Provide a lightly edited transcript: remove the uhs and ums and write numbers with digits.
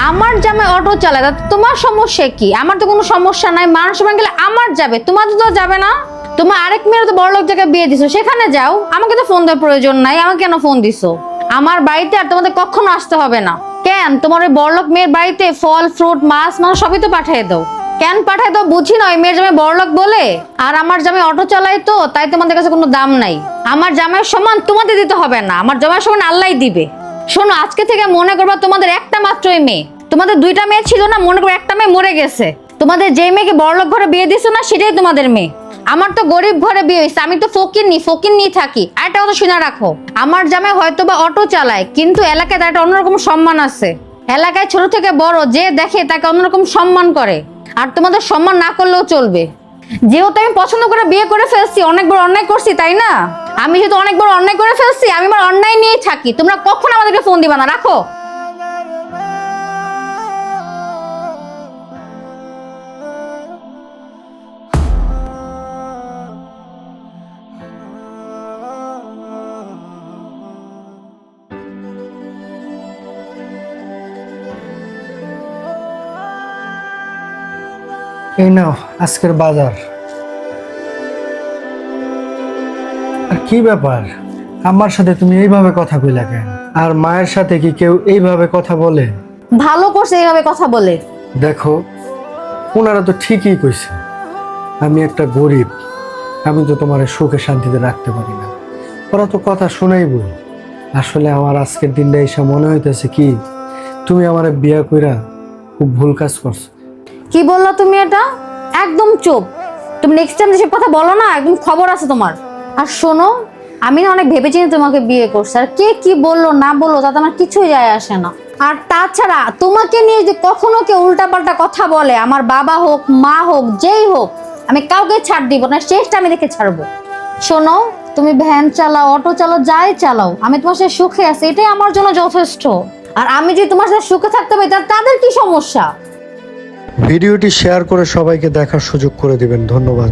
আমার জামাই অটো চালায়, তা তোমার সমস্যা কি? আমার তো কোনো সমস্যা নাই, মানুষ গেলে আমার যাবে, তোমার তো যাবে না। তোমার আরেক মেয়ের তো বড়লোক জায়গায় বিয়ে দিছো, সেখানে যাও, আমাকে তো ফোন দেওয়ার প্রয়োজন নাই। আমাকে কেন ফোন দিছো? আমার বাড়িতে আর তোমাদের কখনো আসতে হবে না। কেন তোমার ওই বড়লোক মেয়ের বাড়িতে ফল ফ্রুট মাছ মাংস সবই তো পাঠিয়ে দাও। কেন পাঠায় দাও বুঝি না, ওই মেয়ের জামাই বড়লোক বলে। আর আমার জামাই অটো চালায় তো তাই তোমাদের কাছে কোনো দাম নাই। আমার জামাইয়ের সমান তোমাদের দিতে হবে না, আমার জামাইয়ের সমান আল্লাহই দিবে। শোনো, আজকে থেকে মনে করবা তোমাদের একটা মাত্রই মেয়ে। তোমাদের দুইটা মেয়ে ছিল না, মনে করো একটা মেয়ে মরে গেছে। তোমাদের যে মেয়েকে বড়লোক ঘরে বিয়ে দিছো না, সেটাই তোমাদের মেয়ে। আমার তো গরিব ঘরে বিয়ে হয়েছে, আমি তো ফকিন্নি থাকি। আর একটা কথা শুনে রাখো, আমার জামাই হয়তো বা অটো চালায়, কিন্তু এলাকায় তার একটা অন্যরকম সম্মান আছে। এলাকায় ছোট থেকে বড় যে দেখে তাকে অন্যরকম সম্মান করে। আর তোমাদের সম্মান না করলেও চলবে। যেহেতু আমি পছন্দ করে বিয়ে করে ফেলছি, অনেক বড় অন্যায় করছি তাই না? আমি যেহেতু অনেক বড় অন্যায় করে ফেলছি, আমি আমার অন্যায় নিয়েই থাকি। তোমরা কখনো আমাদেরকে ফোন দিবা না, রাখো। এই নাও আজকের বাজার। আর কি ব্যাপার, আমার সাথে তুমি এইভাবে কথা কইলা কেন? আর মায়ের সাথে কি কেউ এইভাবে কথা বলে? ভালো করছে এইভাবে কথা বলে। দেখো, ওনারা তো ঠিকই কইছে, আমি একটা গরিব, আমি তো তোমার সুখে শান্তিতে রাখতে পারি না। ওরা তো কথা শোনাইবই। আসলে আমার আজকের দিনটা এসে মনে হইতেছে কি, তুমি আমার বিয়া কইরা খুব ভুল কাজ করছো। কি বললা তুমি এটা? একদম চুপ। তুমি নেক্সট টাইম যেসব কথা বলো না, একদম খবর আছে তোমার। আর শোনো, আমি না অনেক ভেবেচিন্তে তোমাকে বিয়ে করছি। আর কে কি বললো না বললো তাতে আমার কিছুই যায় আসে না। আর তাছাড়া তোমাকে নিয়ে যে কখনো কেউ উল্টাপাল্টা কথা বলে, আমার বাবা হোক মা হোক যেই হোক, আমি কাউকে ছাড় দিব না, শেষটা আমি দেখে ছাড়বো। শোনো, তুমি ভ্যান চালাও অটো চালাও যাই চালাও, আমি তোমার সাথে সুখে আছি, এটাই আমার জন্য যথেষ্ট। আর আমি যদি তোমার সাথে সুখে থাকতে পারি তাদের কি সমস্যা? ভিডিওটি শেয়ার করে সবাইকে দেখার সুযোগ করে দিবেন। ধন্যবাদ।